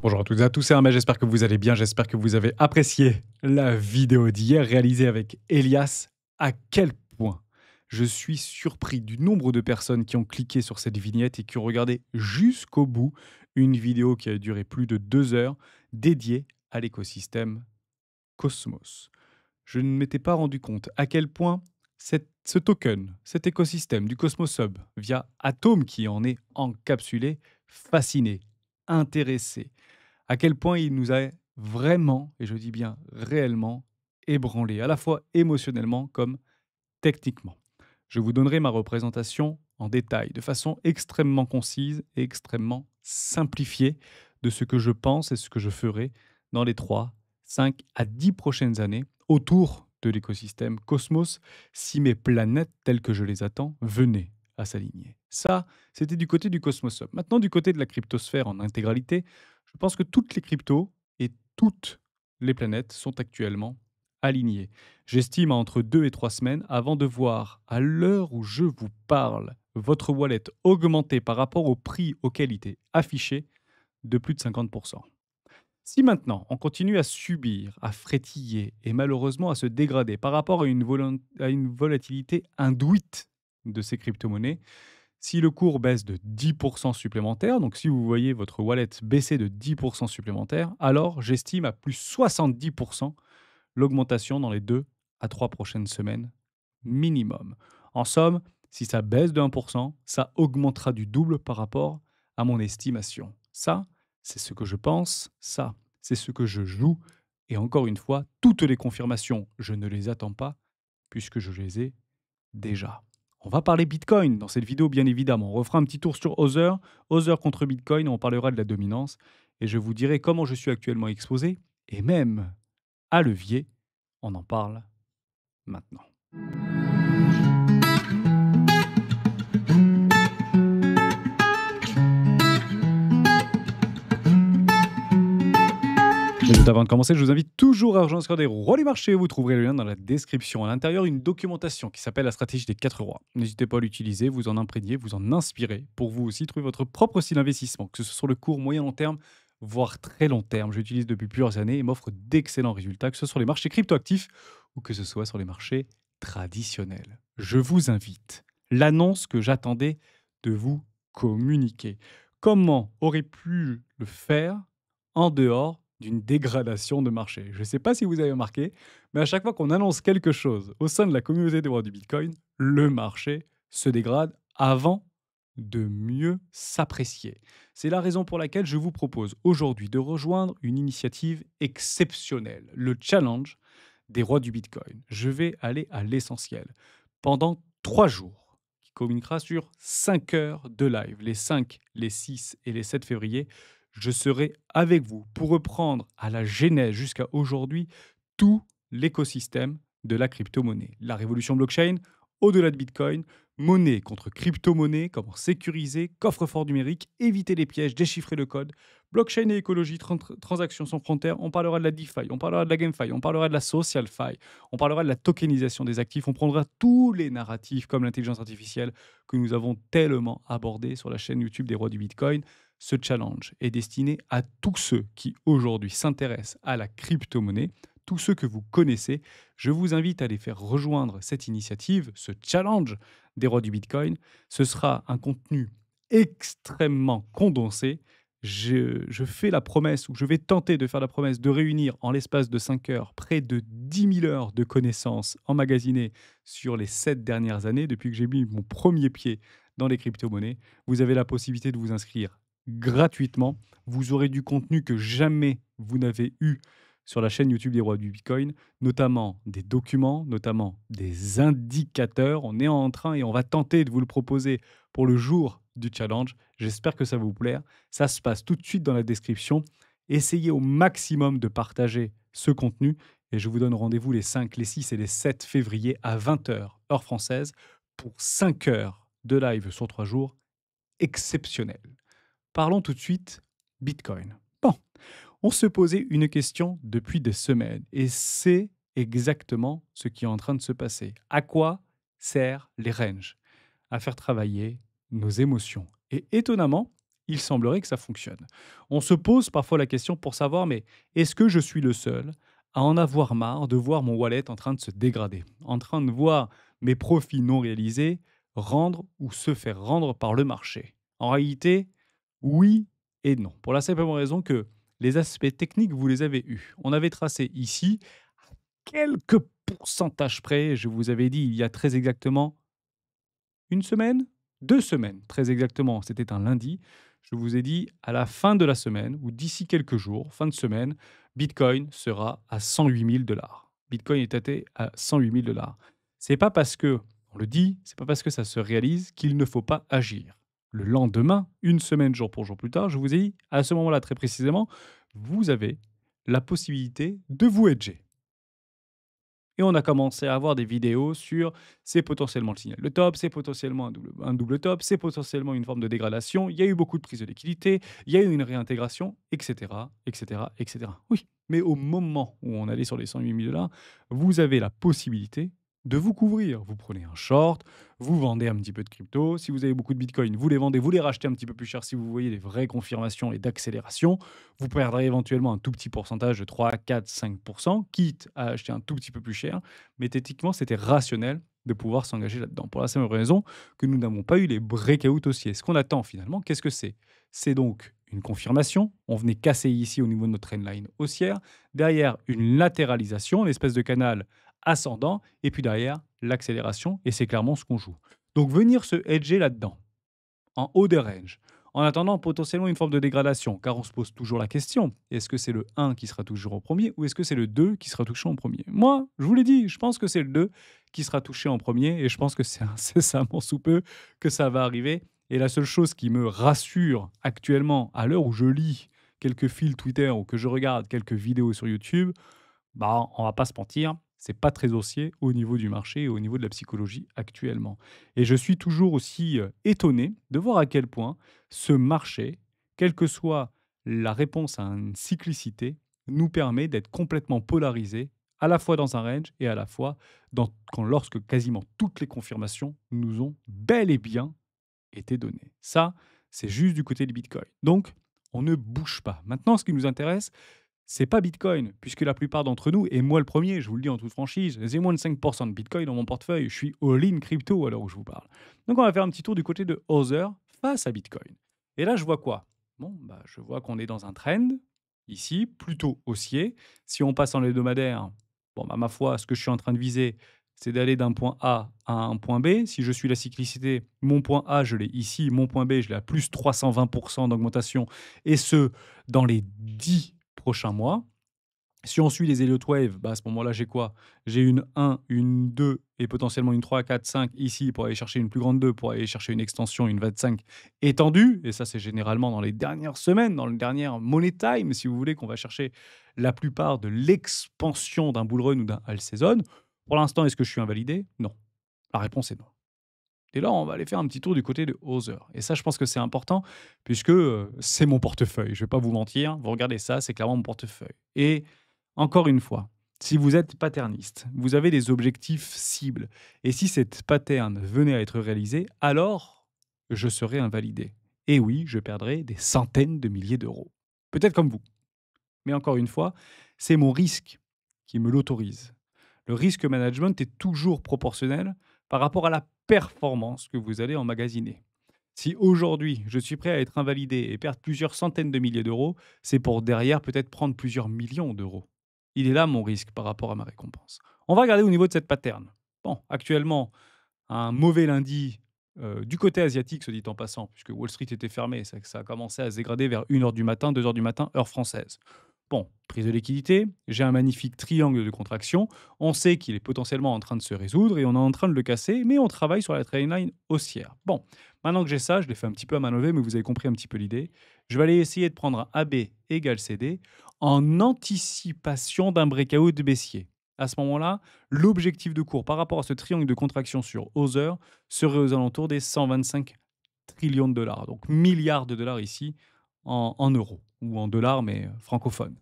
Bonjour à toutes et à tous, c'est Hermès, j'espère que vous allez bien, j'espère que vous avez apprécié la vidéo d'hier réalisée avec Elias. À quel point je suis surpris du nombre de personnes qui ont cliqué sur cette vignette et qui ont regardé jusqu'au bout une vidéo qui a duré plus de 2 heures dédiée à l'écosystème Cosmos. Je ne m'étais pas rendu compte à quel point ce token, cet écosystème du Cosmos Hub, via Atom qui en est encapsulé, fasciné, intéressé, à quel point il nous a vraiment, et je dis bien réellement, ébranlé, à la fois émotionnellement comme techniquement. Je vous donnerai ma représentation en détail, de façon extrêmement concise et extrêmement simplifiée de ce que je pense et ce que je ferai dans les 3, 5 à 10 prochaines années autour de l'écosystème Cosmos si mes planètes telles que je les attends venaient à s'aligner. Ça, c'était du côté du Cosmos Hub. Maintenant, du côté de la cryptosphère en intégralité, je pense que toutes les cryptos et toutes les planètes sont actuellement alignées. J'estime à entre 2 et 3 semaines avant de voir, à l'heure où je vous parle, votre wallet augmenter par rapport au prix auquel il était affiché de plus de 50%. Si maintenant on continue à subir, à frétiller et malheureusement à se dégrader par rapport à une volatilité induite de ces crypto-monnaies, si le cours baisse de 10% supplémentaire, donc si vous voyez votre wallet baisser de 10% supplémentaire, alors j'estime à plus 70% l'augmentation dans les 2 à 3 prochaines semaines minimum. En somme, si ça baisse de 1%, ça augmentera du double par rapport à mon estimation. Ça, c'est ce que je pense, ça, c'est ce que je joue. Et encore une fois, toutes les confirmations, je ne les attends pas puisque je les ai déjà. On va parler Bitcoin dans cette vidéo, bien évidemment. On refera un petit tour sur Other, Other contre Bitcoin, on parlera de la dominance et je vous dirai comment je suis actuellement exposé et même à levier. On en parle maintenant. Mais juste avant de commencer, je vous invite toujours à rejoindre le Score des rois du marché. Vous trouverez le lien dans la description. À l'intérieur, une documentation qui s'appelle la stratégie des 4 rois. N'hésitez pas à l'utiliser, vous en imprégner, vous en inspirer pour vous aussi trouver votre propre style d'investissement, que ce soit sur le court, moyen, long terme, voire très long terme. J'utilise depuis plusieurs années et m'offre d'excellents résultats, que ce soit sur les marchés cryptoactifs ou que ce soit sur les marchés traditionnels. Je vous invite. L'annonce que j'attendais de vous communiquer. Comment aurait pu le faire en dehors d'une dégradation de marché? Je ne sais pas si vous avez remarqué, mais à chaque fois qu'on annonce quelque chose au sein de la communauté des rois du Bitcoin, le marché se dégrade avant de mieux s'apprécier. C'est la raison pour laquelle je vous propose aujourd'hui de rejoindre une initiative exceptionnelle, le challenge des rois du Bitcoin. Je vais aller à l'essentiel. Pendant 3 jours, qui communiquera sur 5 heures de live, les 5, les 6 et les 7 février, je serai avec vous pour reprendre à la genèse jusqu'à aujourd'hui tout l'écosystème de la crypto-monnaie. La révolution blockchain, au-delà de Bitcoin, monnaie contre crypto-monnaie, comment sécuriser, coffre-fort numérique, éviter les pièges, déchiffrer le code, blockchain et écologie, transactions sans frontières, on parlera de la DeFi, on parlera de la GameFi, on parlera de la SocialFi, on parlera de la tokenisation des actifs, on prendra tous les narratifs comme l'intelligence artificielle que nous avons tellement abordés sur la chaîne YouTube des rois du Bitcoin. Ce challenge est destiné à tous ceux qui aujourd'hui s'intéressent à la crypto-monnaie, tous ceux que vous connaissez. Je vous invite à les faire rejoindre cette initiative, ce challenge des rois du Bitcoin. Ce sera un contenu extrêmement condensé. Je fais la promesse, ou je vais tenter de faire la promesse, de réunir en l'espace de 5 heures près de 10 000 heures de connaissances emmagasinées sur les 7 dernières années, depuis que j'ai mis mon premier pied dans les crypto-monnaies. Vous avez la possibilité de vous inscrire gratuitement. Vous aurez du contenu que jamais vous n'avez eu sur la chaîne YouTube des rois du Bitcoin, notamment des documents, notamment des indicateurs. On est en train et on va tenter de vous le proposer pour le jour du challenge. J'espère que ça va vous plaire. Ça se passe tout de suite dans la description. Essayez au maximum de partager ce contenu et je vous donne rendez-vous les 5, les 6 et les 7 février à 20 heures, heure française, pour 5 heures de live sur 3 jours exceptionnel. Parlons tout de suite Bitcoin. Bon, on se posait une question depuis des semaines et c'est exactement ce qui est en train de se passer. À quoi servent les ranges? À faire travailler nos émotions. Et étonnamment, il semblerait que ça fonctionne. On se pose parfois la question pour savoir, mais est-ce que je suis le seul à en avoir marre de voir mon wallet en train de se dégrader, en train de voir mes profits non réalisés rendre ou se faire rendre par le marché? En réalité, oui et non. Pour la simple et bonne raison que les aspects techniques, vous les avez eus. On avait tracé ici quelques pourcentages près. Je vous avais dit il y a très exactement une semaine, 2 semaines, très exactement. C'était un lundi. Je vous ai dit à la fin de la semaine ou d'ici quelques jours, fin de semaine, Bitcoin sera à 108 000 Bitcoin est até à 108 000 C'est pas parce que on le dit, c'est pas parce que ça se réalise qu'il ne faut pas agir. Le lendemain, une semaine jour pour jour plus tard, je vous ai dit, à ce moment-là très précisément, vous avez la possibilité de vous hedger. Et on a commencé à avoir des vidéos sur c'est potentiellement le signal de top, c'est potentiellement un double top, c'est potentiellement une forme de dégradation. Il y a eu beaucoup de prises de liquidité, il y a eu une réintégration, etc., etc., etc. Oui, mais au moment où on allait sur les 108 000 vous avez la possibilité de vous couvrir. Vous prenez un short, vous vendez un petit peu de crypto. Si vous avez beaucoup de bitcoin, vous les vendez, vous les rachetez un petit peu plus cher si vous voyez des vraies confirmations et d'accélération. Vous perdrez éventuellement un tout petit pourcentage de 3, 4, 5 quitte à acheter un tout petit peu plus cher. Mais techniquement, c'était rationnel de pouvoir s'engager là-dedans. Pour la simple raison que nous n'avons pas eu les breakouts haussiers. Ce qu'on attend finalement, qu'est-ce que c'est? C'est donc une confirmation. On venait casser ici au niveau de notre trendline haussière. Derrière, une latéralisation, une espèce de canal ascendant. Et puis derrière, l'accélération. Et c'est clairement ce qu'on joue. Donc venir se hedger là-dedans, en haut des ranges, en attendant potentiellement une forme de dégradation, car on se pose toujours la question, est-ce que c'est le 1 qui sera toujours en premier ou est-ce que c'est le 2 qui sera touché en premier? Moi, je vous l'ai dit, je pense que c'est le 2 qui sera touché en premier et je pense que c'est incessamment sous peu que ça va arriver. Et la seule chose qui me rassure actuellement, à l'heure où je lis quelques fils Twitter ou que je regarde quelques vidéos sur YouTube, bah, on va pas se mentir, c'est pas très haussier au niveau du marché et au niveau de la psychologie actuellement. Et je suis toujours aussi étonné de voir à quel point ce marché, quelle que soit la réponse à une cyclicité, nous permet d'être complètement polarisé à la fois dans un range et à la fois lorsque quasiment toutes les confirmations nous ont bel et bien été données. Ça, c'est juste du côté du Bitcoin. Donc, on ne bouge pas. Maintenant, ce qui nous intéresse, c'est pas Bitcoin, puisque la plupart d'entre nous, et moi le premier, je vous le dis en toute franchise, j'ai moins de 5% de Bitcoin dans mon portefeuille. Je suis all-in crypto à l'heure où je vous parle. Donc on va faire un petit tour du côté de Other face à Bitcoin. Et là, je vois quoi? Bon, bah, je vois qu'on est dans un trend, ici, plutôt haussier. Si on passe en hebdomadaire, bon, bah, ma foi, ce que je suis en train de viser, c'est d'aller d'un point A à un point B. Si je suis la cyclicité, mon point A, je l'ai ici, mon point B, je l'ai à plus 320% d'augmentation, et ce, dans les 10 prochains mois. Si on suit les Elliott Wave, bah, à ce moment-là, j'ai quoi? J'ai une 1, une 2 et potentiellement une 3, 4, 5 ici pour aller chercher une plus grande 2, pour aller chercher une extension, une 25 étendue. Et ça, c'est généralement dans les dernières semaines, dans le dernier money time, si vous voulez, qu'on va chercher la plupart de l'expansion d'un bull run ou d'un all season. Pour l'instant, est-ce que je suis invalidé? Non. La réponse est non. Et là, on va aller faire un petit tour du côté de Other. Et ça, je pense que c'est important puisque c'est mon portefeuille. Je ne vais pas vous mentir. Vous regardez ça, c'est clairement mon portefeuille. Et encore une fois, si vous êtes patterniste, vous avez des objectifs cibles. Et si cette pattern venait à être réalisée, alors je serais invalidé. Et oui, je perdrais des centaines de milliers d'euros. Peut-être comme vous. Mais encore une fois, c'est mon risque qui me l'autorise. Le risque management est toujours proportionnel par rapport à la performance que vous allez emmagasiner. Si aujourd'hui, je suis prêt à être invalidé et perdre plusieurs centaines de milliers d'euros, c'est pour derrière peut-être prendre plusieurs millions d'euros. Il est là mon risque par rapport à ma récompense. On va regarder au niveau de cette pattern. Bon, actuellement, un mauvais lundi du côté asiatique, se dit en passant, puisque Wall Street était fermé, ça a commencé à se dégrader vers 1 heure du matin, 2 heures du matin, heure française. Bon, prise de liquidité, j'ai un magnifique triangle de contraction, on sait qu'il est potentiellement en train de se résoudre et on est en train de le casser, mais on travaille sur la trendline haussière. Bon, maintenant que j'ai ça, je l'ai fait un petit peu à main levée, mais vous avez compris un petit peu l'idée. Je vais aller essayer de prendre un AB égale CD en anticipation d'un breakout baissier. À ce moment-là, l'objectif de cours par rapport à ce triangle de contraction sur Other serait aux alentours des 125 trillions de dollars, donc milliards de dollars ici en euros ou en dollars, mais francophones.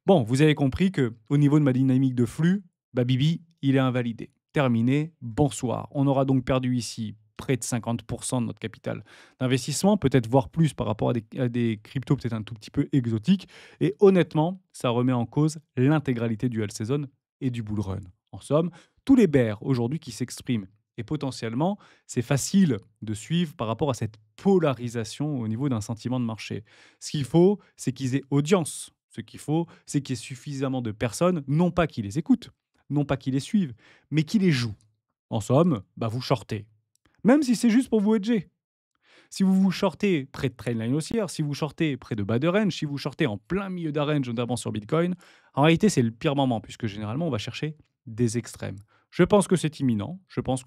Bon, vous avez compris que au niveau de ma dynamique de flux, bah Bibi, il est invalidé. Terminé, bonsoir. On aura donc perdu ici près de 50% de notre capital d'investissement, peut-être voire plus par rapport à des cryptos peut-être un tout petit peu exotiques. Et honnêtement, ça remet en cause l'intégralité du all season et du bull run. En somme, tous les bears aujourd'hui qui s'expriment. Et potentiellement, c'est facile de suivre par rapport à cette polarisation au niveau d'un sentiment de marché. Ce qu'il faut, c'est qu'ils aient audience. Ce qu'il faut, c'est qu'il y ait suffisamment de personnes, non pas qui les écoutent, non pas qui les suivent, mais qui les jouent. En somme, bah vous shortez. Même si c'est juste pour vous hedger. Si vous vous shortez près de trendline haussière, si vous shortez près de bas de range, si vous shortez en plein milieu d'un range, notamment sur Bitcoin, en réalité, c'est le pire moment, puisque généralement, on va chercher des extrêmes. Je pense que c'est imminent. Je pense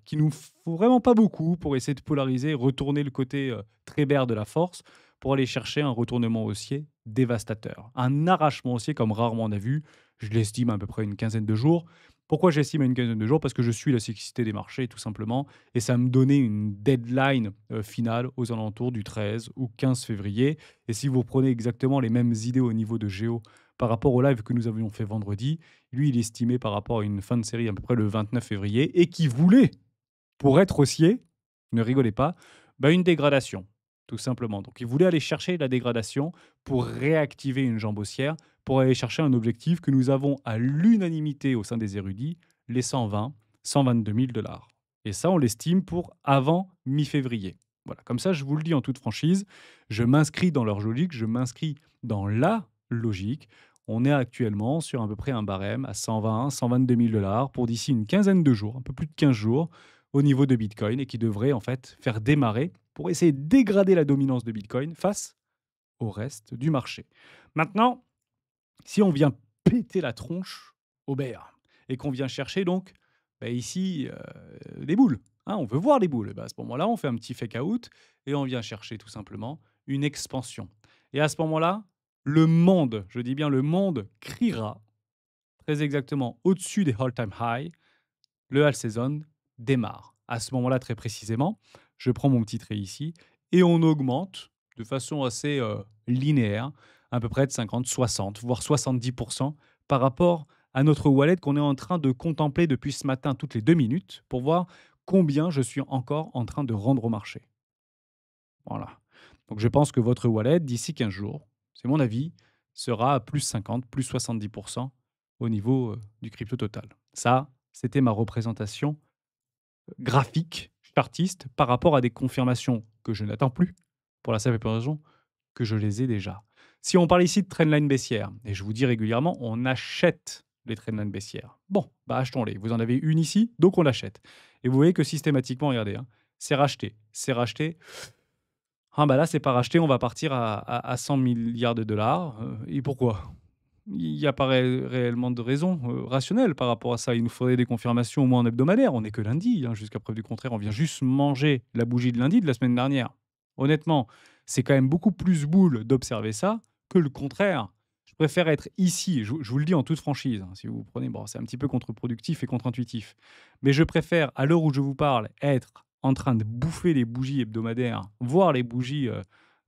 qu'il nous faut vraiment pas beaucoup pour essayer de polariser, retourner le côté très bear de la force, pour aller chercher un retournement haussier dévastateur. Un arrachement haussier comme rarement on a vu. Je l'estime à peu près une quinzaine de jours. Pourquoi j'estime à une quinzaine de jours? Parce que je suis la cyclicité des marchés, tout simplement, et ça me donnait une deadline finale aux alentours du 13 ou 15 février. Et si vous prenez exactement les mêmes idées au niveau de Géo par rapport au live que nous avions fait vendredi, lui, il estimait par rapport à une fin de série à peu près le 29 février et qui voulait, pour être haussier, ne rigolez pas, bah une dégradation, tout simplement. Donc il voulait aller chercher la dégradation pour réactiver une jambe haussière, pour aller chercher un objectif que nous avons à l'unanimité au sein des érudits, les 120, 122 000 dollars. Et ça, on l'estime pour avant mi-février. Voilà, comme ça, je vous le dis en toute franchise, je m'inscris dans leur logique, je m'inscris dans la logique. On est actuellement sur à peu près un barème à 120, 122 000 dollars pour d'ici une quinzaine de jours, un peu plus de 15 jours, au niveau de Bitcoin et qui devrait en fait faire démarrer pour essayer de dégrader la dominance de Bitcoin face au reste du marché. Maintenant, si on vient péter la tronche au bear et qu'on vient chercher donc bah, ici des boules, hein, on veut voir les boules, bah, à ce moment-là, on fait un petit fake out et on vient chercher tout simplement une expansion. Et à ce moment-là, le monde, je dis bien le monde, criera très exactement au-dessus des all-time high. Le all season démarre. À ce moment-là, très précisément, je prends mon petit trait ici et on augmente de façon assez linéaire, à peu près de 50, 60, voire 70% par rapport à notre wallet qu'on est en train de contempler depuis ce matin toutes les 2 minutes pour voir combien je suis encore en train de rendre au marché. Voilà. Donc je pense que votre wallet, d'ici 15 jours, c'est mon avis, sera à plus 50, plus 70% au niveau du crypto total. Ça, c'était ma représentation graphique, chartiste, par rapport à des confirmations que je n'attends plus, pour la simple et bonne raison que je les ai déjà. Si on parle ici de trendline baissière, et je vous dis régulièrement, on achète les trendlines baissières. Bon, bah achetons-les. Vous en avez une ici, donc on l'achète. Et vous voyez que systématiquement, regardez, hein, c'est racheté, c'est racheté. Ah bah là, c'est pas racheté, on va partir à 100 milliards de dollars. Et pourquoi? Il n'y a pas réellement de raison rationnelle par rapport à ça. Il nous faudrait des confirmations au moins en hebdomadaire. On n'est que lundi, hein, jusqu'à preuve du contraire. On vient juste manger la bougie de lundi de la semaine dernière. Honnêtement, c'est quand même beaucoup plus boule d'observer ça que le contraire. Je préfère être ici, je vous le dis en toute franchise, hein, si vous prenez, bon, c'est un petit peu contre-productif et contre-intuitif, mais je préfère, à l'heure où je vous parle, être en train de bouffer les bougies hebdomadaires, voir les bougies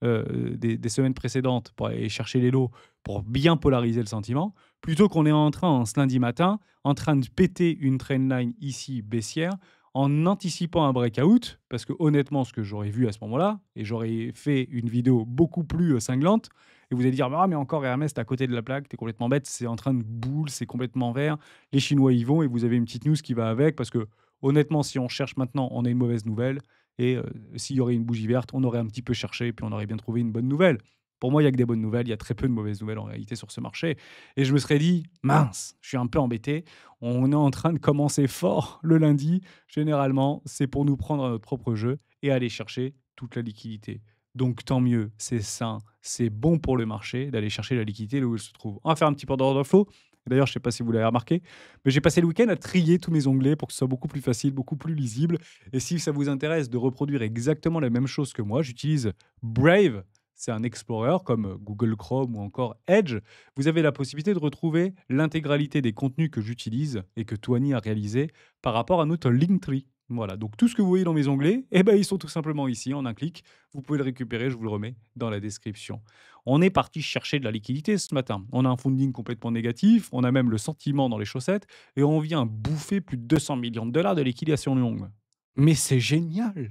des semaines précédentes pour aller chercher les lots, pour bien polariser le sentiment, plutôt qu'on est en train, en ce lundi matin, en train de péter une trendline ici baissière, en anticipant un breakout, parce que honnêtement, ce que j'aurais vu à ce moment-là, et j'aurais fait une vidéo beaucoup plus cinglante, et vous allez dire, ah mais encore Hermès, t'es à côté de la plaque, t'es complètement bête, c'est en train de boule, c'est complètement vert, les Chinois y vont, et vous avez une petite news qui va avec, parce que honnêtement, si on cherche maintenant, on a une mauvaise nouvelle, et s'il y aurait une bougie verte, on aurait un petit peu cherché, et puis on aurait bien trouvé une bonne nouvelle. Pour moi, il y a que des bonnes nouvelles, il y a très peu de mauvaises nouvelles en réalité sur ce marché. Et je me serais dit, mince, je suis un peu embêté. On est en train de commencer fort le lundi. Généralement, c'est pour nous prendre à notre propre jeu et aller chercher toute la liquidité. Donc tant mieux, c'est sain, c'est bon pour le marché d'aller chercher la liquidité là où elle se trouve. On va faire un petit peu d'ordre flow. D'ailleurs, je ne sais pas si vous l'avez remarqué, mais j'ai passé le week-end à trier tous mes onglets pour que ce soit beaucoup plus facile, beaucoup plus lisible. Et si ça vous intéresse de reproduire exactement la même chose que moi, j'utilise Brave. C'est un explorer comme Google Chrome ou encore Edge. Vous avez la possibilité de retrouver l'intégralité des contenus que j'utilise et que Toiny a réalisé par rapport à notre Linktree. Voilà, donc tout ce que vous voyez dans mes onglets, eh ben, ils sont tout simplement ici en un clic. Vous pouvez le récupérer, je vous le remets dans la description. On est parti chercher de la liquidité ce matin. On a un funding complètement négatif, on a même le sentiment dans les chaussettes et on vient bouffer plus de 200 millions de dollars de liquidation longue. Mais c'est génial!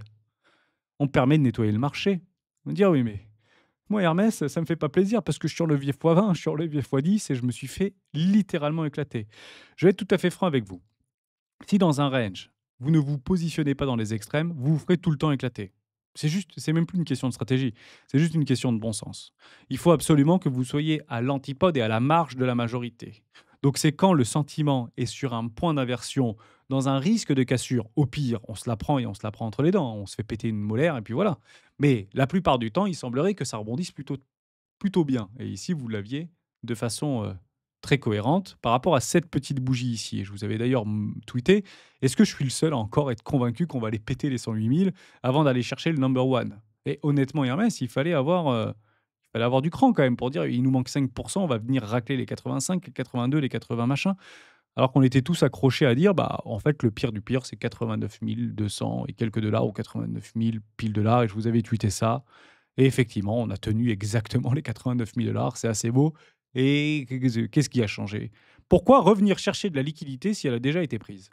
On permet de nettoyer le marché. On va dire: «Oui, mais moi Hermès, ça me fait pas plaisir parce que je suis en levier x20, je suis en levier x10 et je me suis fait littéralement éclater». Je vais être tout à fait franc avec vous. Si dans un range, vous ne vous positionnez pas dans les extrêmes, vous vous ferez tout le temps éclater. C'est même plus une question de stratégie, c'est juste une question de bon sens. Il faut absolument que vous soyez à l'antipode et à la marge de la majorité. Donc c'est quand le sentiment est sur un point d'inversion, dans un risque de cassure, au pire, on se la prend et on se la prend entre les dents, on se fait péter une molaire et puis voilà. Mais la plupart du temps, il semblerait que ça rebondisse plutôt bien. Et ici, vous l'aviez de façon très cohérente par rapport à cette petite bougie ici. Et je vous avais d'ailleurs tweeté, est-ce que je suis le seul à encore être convaincu qu'on va aller péter les 108 000 avant d'aller chercher le number one? Et honnêtement, Hermès, il fallait avoir du cran quand même pour dire, il nous manque 5%, on va venir racler les 85, les 82, les 80 machins. Alors qu'on était tous accrochés à dire, bah, en fait, le pire du pire, c'est 89 200 et quelques dollars ou 89 000 piles dollars. Et je vous avais tweeté ça. Et effectivement, on a tenu exactement les 89 000 dollars. C'est assez beau. Et qu'est-ce qui a changé? Pourquoi revenir chercher de la liquidité si elle a déjà été prise?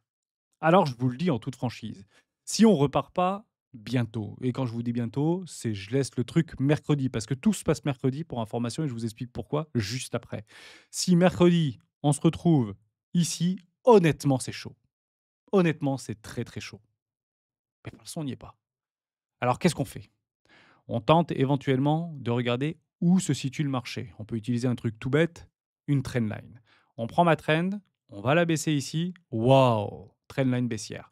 Alors, je vous le dis en toute franchise, si on repart pas bientôt, et quand je vous dis bientôt, c'est je laisse le truc mercredi, parce que tout se passe mercredi pour information, et je vous explique pourquoi juste après. Si mercredi, on se retrouve ici, honnêtement, c'est chaud. Honnêtement, c'est très très chaud. Mais pour l'instant, on n'y est pas. Alors, qu'est-ce qu'on fait? On tente éventuellement de regarder où se situe le marché. On peut utiliser un truc tout bête, une trendline. On prend ma trend, on va la baisser ici. Waouh, trendline baissière.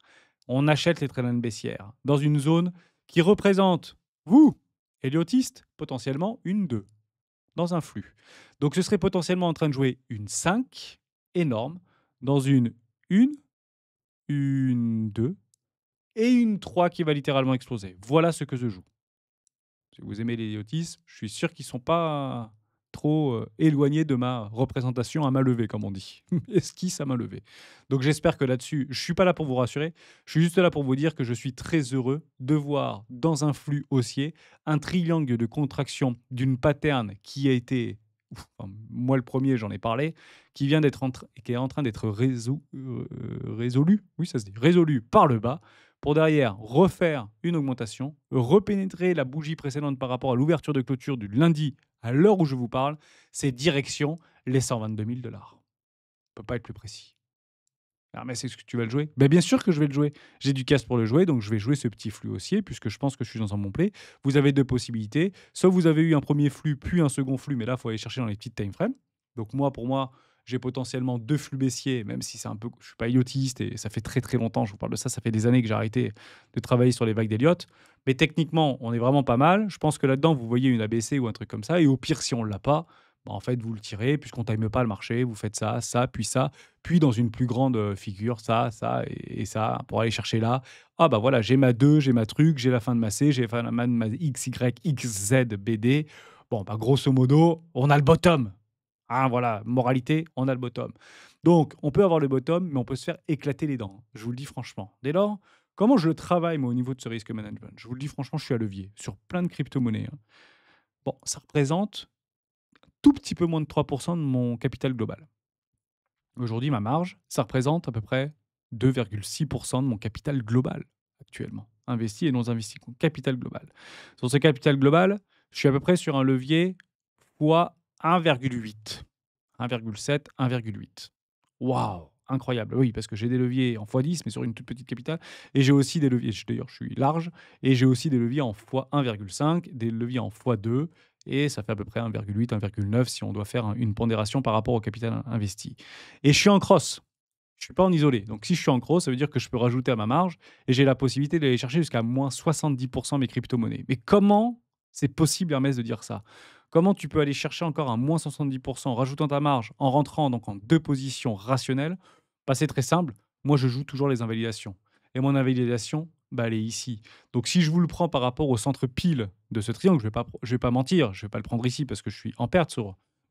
On achète les trendlines baissières dans une zone qui représente, vous, héliotiste, potentiellement une 2 dans un flux. Donc ce serait potentiellement en train de jouer une 5 énorme dans une 1, une 2 et une 3 qui va littéralement exploser. Voilà ce que je joue. Si vous aimez l'héliotisme, je suis sûr qu'ils ne sont pas trop éloignés de ma représentation à main levée, comme on dit. Esquisse à main levée. Donc j'espère que là-dessus, je ne suis pas là pour vous rassurer, je suis juste là pour vous dire que je suis très heureux de voir dans un flux haussier un triangle de contraction d'une pattern qui a été, enfin, moi le premier j'en ai parlé, qui vient qui est en train d'être résolu, oui ça se dit, résolu par le bas, pour derrière refaire une augmentation, repénétrer la bougie précédente par rapport à l'ouverture de clôture du lundi à l'heure où je vous parle, c'est direction les 122 000 dollars. On peut pas être plus précis. Ah, mais c'est ce que tu vas le jouer? Ben bien sûr que je vais le jouer. J'ai du cash pour le jouer, donc je vais jouer ce petit flux haussier, puisque je pense que je suis dans un bon play. Vous avez deux possibilités. Soit vous avez eu un premier flux, puis un second flux, mais là, il faut aller chercher dans les petites time frames. Donc moi, pour moi, j'ai potentiellement deux flux baissiers, même si c'est un peu, je suis pas idiotiste et ça fait très très longtemps, je vous parle de ça, ça fait des années que j'ai arrêté de travailler sur les vagues d'Elliott. Mais techniquement, on est vraiment pas mal. Je pense que là-dedans, vous voyez une ABC ou un truc comme ça. Et au pire, si on l'a pas, bah, en fait, vous le tirez, puisqu'on ne time pas le marché, vous faites ça, puis dans une plus grande figure, ça et ça, pour aller chercher là. Ah bah voilà, j'ai ma 2, j'ai ma truc, j'ai la fin de ma C, j'ai la fin de ma X, Y, X, Z, BD. Bon, bah grosso modo, on a le bottom. Hein, voilà, moralité, on a le bottom. Donc, on peut avoir le bottom, mais on peut se faire éclater les dents. Je vous le dis franchement. Dès lors, comment je le travaille, moi, au niveau de ce risque management? Je vous le dis franchement, je suis à levier sur plein de crypto-monnaies, hein. Bon, ça représente tout petit peu moins de 3% de mon capital global. Aujourd'hui, ma marge, ça représente à peu près 2,6% de mon capital global actuellement, investi et non investi, donc capital global. Sur ce capital global, je suis à peu près sur un levier fois 1,8, 1,7, 1,8. Waouh, incroyable. Oui, parce que j'ai des leviers en x10, mais sur une toute petite capitale, et j'ai aussi des leviers, d'ailleurs je suis large, et j'ai aussi des leviers en fois 1,5, des leviers en x2, et ça fait à peu près 1,8, 1,9 si on doit faire une pondération par rapport au capital investi. Et je suis en cross. Je suis pas en isolé. Donc si je suis en cross, ça veut dire que je peux rajouter à ma marge et j'ai la possibilité d'aller chercher jusqu'à moins 70% mes crypto-monnaies. Mais comment c'est possible, Hermès, de dire ça? Comment tu peux aller chercher encore un moins 70% en rajoutant ta marge, en rentrant donc en deux positions rationnelles? Bah, c'est très simple. Moi, je joue toujours les invalidations. Et mon invalidation, bah, elle est ici. Donc si je vous le prends par rapport au centre pile de ce triangle, je vais pas mentir, je vais pas le prendre ici parce que je suis en perte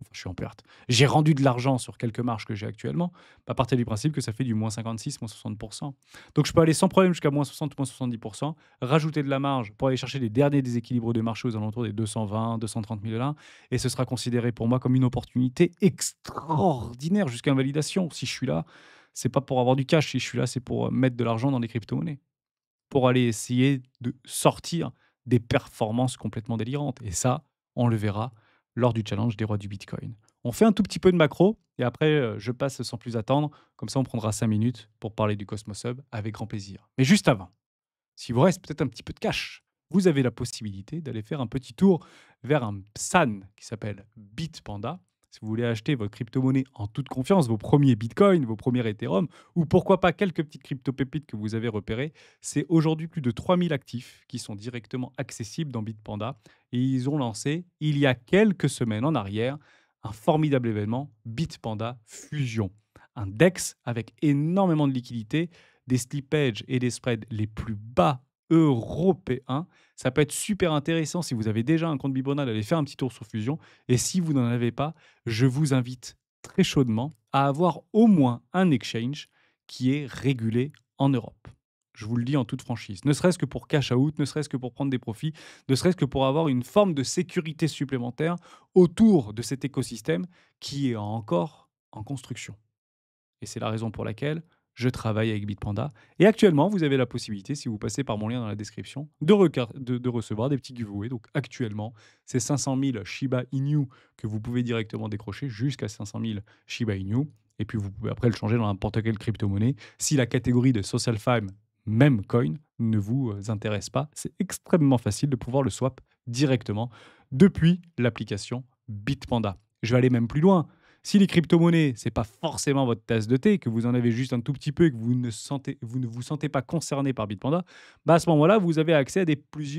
enfin, je suis en perte. J'ai rendu de l'argent sur quelques marges que j'ai actuellement. À partir du principe que ça fait du moins 56, moins 60%. Donc je peux aller sans problème jusqu'à moins 60, moins 70%, rajouter de la marge pour aller chercher les derniers déséquilibres de marché aux alentours des 220, 230 000 $, et ce sera considéré pour moi comme une opportunité extraordinaire jusqu'à invalidation. Si je suis là, c'est pas pour avoir du cash. Si je suis là, c'est pour mettre de l'argent dans les crypto-monnaies. pour aller essayer de sortir des performances complètement délirantes. Et ça, on le verra lors du challenge des rois du Bitcoin. On fait un tout petit peu de macro et après, je passe sans plus attendre. Comme ça, on prendra 5 minutes pour parler du Cosmos Hub avec grand plaisir. Mais juste avant, s'il vous reste peut-être un petit peu de cash, vous avez la possibilité d'aller faire un petit tour vers un PSAN qui s'appelle Bitpanda. Si vous voulez acheter votre crypto-monnaie en toute confiance, vos premiers Bitcoin, vos premiers Ethereum, ou pourquoi pas quelques petites crypto-pépites que vous avez repérées, c'est aujourd'hui plus de 3000 actifs qui sont directement accessibles dans Bitpanda. Et ils ont lancé, il y a quelques semaines en arrière, un formidable événement, Bitpanda Fusion. Un DEX avec énormément de liquidités, des slippages et des spreads les plus bas européens. Ça peut être super intéressant si vous avez déjà un compte Bitpanda d'aller faire un petit tour sur Fusion. Et si vous n'en avez pas, je vous invite très chaudement à avoir au moins un exchange qui est régulé en Europe. Je vous le dis en toute franchise. Ne serait-ce que pour cash out, ne serait-ce que pour prendre des profits, ne serait-ce que pour avoir une forme de sécurité supplémentaire autour de cet écosystème qui est encore en construction. Et c'est la raison pour laquelle je travaille avec Bitpanda. Et actuellement, vous avez la possibilité, si vous passez par mon lien dans la description, de recevoir des petits giveaways. Donc actuellement, c'est 500 000 Shiba Inu que vous pouvez directement décrocher jusqu'à 500 000 Shiba Inu. Et puis vous pouvez après le changer dans n'importe quelle crypto-monnaie. Si la catégorie de Social Fime, même coin, ne vous intéresse pas, c'est extrêmement facile de pouvoir le swap directement depuis l'application Bitpanda. Je vais aller même plus loin. Si les crypto-monnaies, ce n'est pas forcément votre tasse de thé, que vous en avez juste un tout petit peu et que vous ne vous sentez pas concerné par Bitpanda, bah à ce moment-là, vous avez accès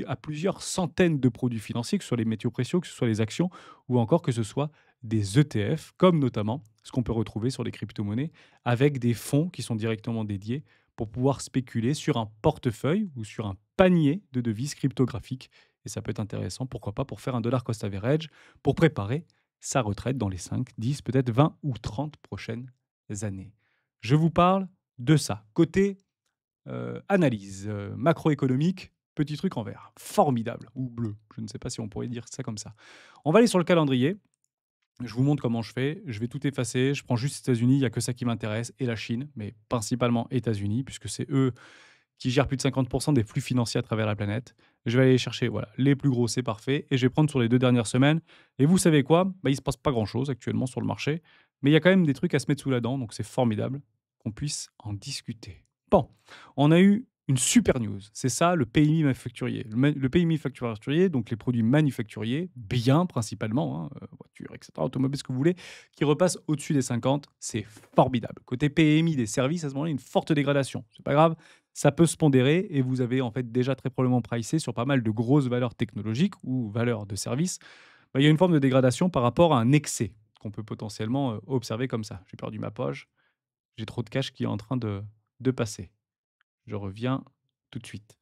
à plusieurs centaines de produits financiers, que ce soit les métaux précieux, que ce soit les actions ou encore que ce soit des ETF, comme notamment ce qu'on peut retrouver sur les crypto-monnaies, avec des fonds qui sont directement dédiés pour pouvoir spéculer sur un portefeuille ou sur un panier de devises cryptographiques. Et ça peut être intéressant, pourquoi pas, pour faire un dollar cost average, pour préparer sa retraite dans les 5, 10, peut-être 20 ou 30 prochaines années. Je vous parle de ça. Côté analyse macroéconomique, petit truc en vert. Formidable. Ou bleu. Je ne sais pas si on pourrait dire ça comme ça. On va aller sur le calendrier. Je vous montre comment je fais. Je vais tout effacer. Je prends juste les États-Unis. Il n'y a que ça qui m'intéresse. Et la Chine, mais principalement États-Unis, puisque c'est eux qui gèrent plus de 50% des flux financiers à travers la planète. Je vais aller chercher voilà, les plus gros, c'est parfait. Et je vais prendre sur les 2 dernières semaines. Et vous savez quoi? Bah, il ne se passe pas grand-chose actuellement sur le marché. Mais il y a quand même des trucs à se mettre sous la dent. Donc c'est formidable qu'on puisse en discuter. Bon, on a eu une super news. C'est ça, le PMI manufacturier. Le PMI manufacturier, donc les produits manufacturiers, biens principalement, voitures, etc., automobiles, ce que vous voulez, qui repasse au-dessus des 50. C'est formidable. Côté PMI des services, à ce moment-là, une forte dégradation. C'est pas grave, ça peut se pondérer et vous avez en fait déjà très probablement pricé sur pas mal de grosses valeurs technologiques ou valeurs de services. Bah, il y a une forme de dégradation par rapport à un excès qu'on peut potentiellement observer comme ça. J'ai perdu ma poche, j'ai trop de cash qui est en train de passer. Je reviens tout de suite.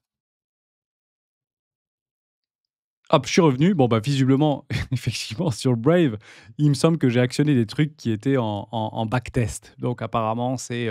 Hop, je suis revenu. Bon, bah, visiblement, effectivement, sur le Brave, il me semble que j'ai actionné des trucs qui étaient en backtest. Donc, apparemment, c'est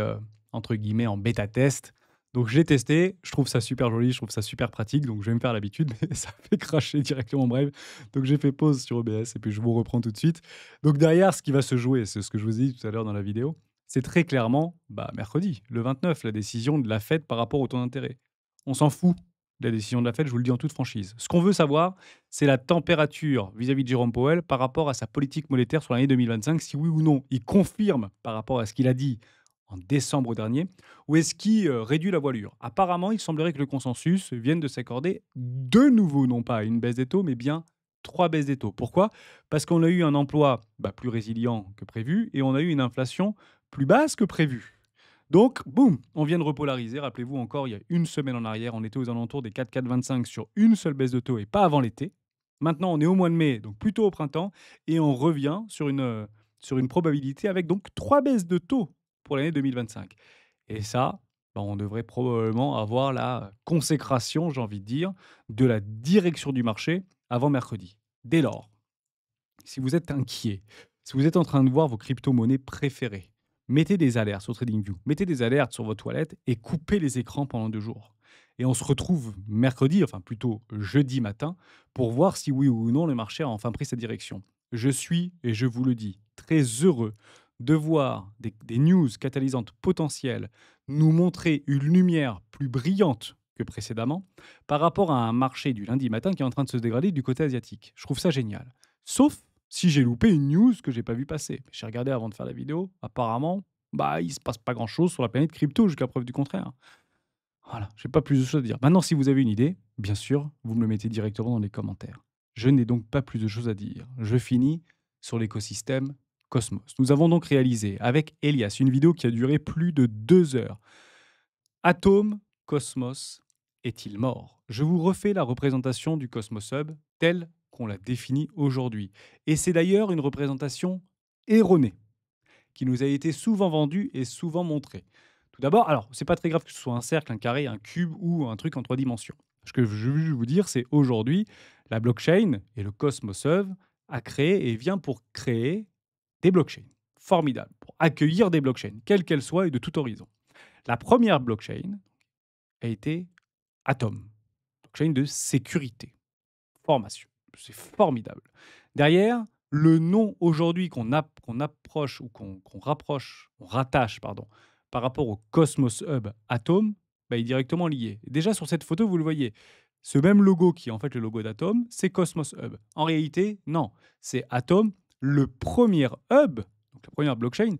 entre guillemets en bêta test. Donc, je l'ai testé. Je trouve ça super joli. Je trouve ça super pratique. Donc, je vais me faire l'habitude. Mais ça fait cracher directement Brave. Donc, j'ai fait pause sur OBS et puis je vous reprends tout de suite. Donc, derrière, ce qui va se jouer, c'est ce que je vous ai dit tout à l'heure dans la vidéo. C'est très clairement bah, mercredi, le 29, la décision de la Fed par rapport au taux d'intérêt. On s'en fout de la décision de la Fed, je vous le dis en toute franchise. Ce qu'on veut savoir, c'est la température vis-à-vis de Jérôme Powell par rapport à sa politique monétaire sur l'année 2025, si oui ou non il confirme par rapport à ce qu'il a dit en décembre dernier, ou est-ce qu'il réduit la voilure. Apparemment, il semblerait que le consensus vienne de s'accorder de nouveau, non pas une baisse des taux, mais bien 3 baisses des taux. Pourquoi? Parce qu'on a eu un emploi plus résilient que prévu et on a eu une inflation plus basse que prévu. Donc, boum, on vient de repolariser. Rappelez-vous encore, il y a une semaine en arrière, on était aux alentours des 4,425 sur une seule baisse de taux et pas avant l'été. Maintenant, on est au mois de mai, donc plutôt au printemps, et on revient sur une probabilité avec donc 3 baisses de taux pour l'année 2025. Et ça, bah, on devrait probablement avoir la consécration, j'ai envie de dire, de la direction du marché avant mercredi. Dès lors, si vous êtes inquiet, si vous êtes en train de voir vos crypto-monnaies préférées, mettez des alertes sur TradingView, mettez des alertes sur votre toilette et coupez les écrans pendant 2 jours. Et on se retrouve mercredi, enfin plutôt jeudi matin, pour voir si oui ou non le marché a enfin pris sa direction. Je suis, et je vous le dis, très heureux de voir des news catalysantes potentielles nous montrer une lumière plus brillante que précédemment, par rapport à un marché du lundi matin qui est en train de se dégrader du côté asiatique. Je trouve ça génial. Sauf si j'ai loupé une news que j'ai pas vu passer. J'ai regardé avant de faire la vidéo. Apparemment, bah, il se passe pas grand-chose sur la planète crypto jusqu'à preuve du contraire. Voilà, j'ai pas plus de choses à dire. Maintenant, si vous avez une idée, bien sûr, vous me le mettez directement dans les commentaires. Je n'ai donc pas plus de choses à dire. Je finis sur l'écosystème Cosmos. Nous avons donc réalisé avec Elias une vidéo qui a duré plus de 2 heures. Atome, Cosmos, est-il mort? Je vous refais la représentation du Cosmos Hub telle qu'on l'a définie aujourd'hui. Et c'est d'ailleurs une représentation erronée qui nous a été souvent vendue et souvent montrée. Tout d'abord, alors, c'est pas très grave que ce soit un cercle, un carré, un cube ou un truc en 3 dimensions. Ce que je veux vous dire, c'est aujourd'hui, la blockchain et le Cosmos Hub a créé et vient pour créer des blockchains. Formidable. Pour accueillir des blockchains, quelles qu'elles soient et de tout horizon. La première blockchain a été Atom, blockchain de sécurité, formation. C'est formidable. Derrière, le nom aujourd'hui qu'on approche ou qu'on rapproche, on rattache, pardon, par rapport au Cosmos Hub Atom, bah, il est directement lié. Déjà sur cette photo, vous le voyez. Ce même logo qui est en fait le logo d'Atom, c'est Cosmos Hub. En réalité, non, c'est Atom, le premier hub, donc la première blockchain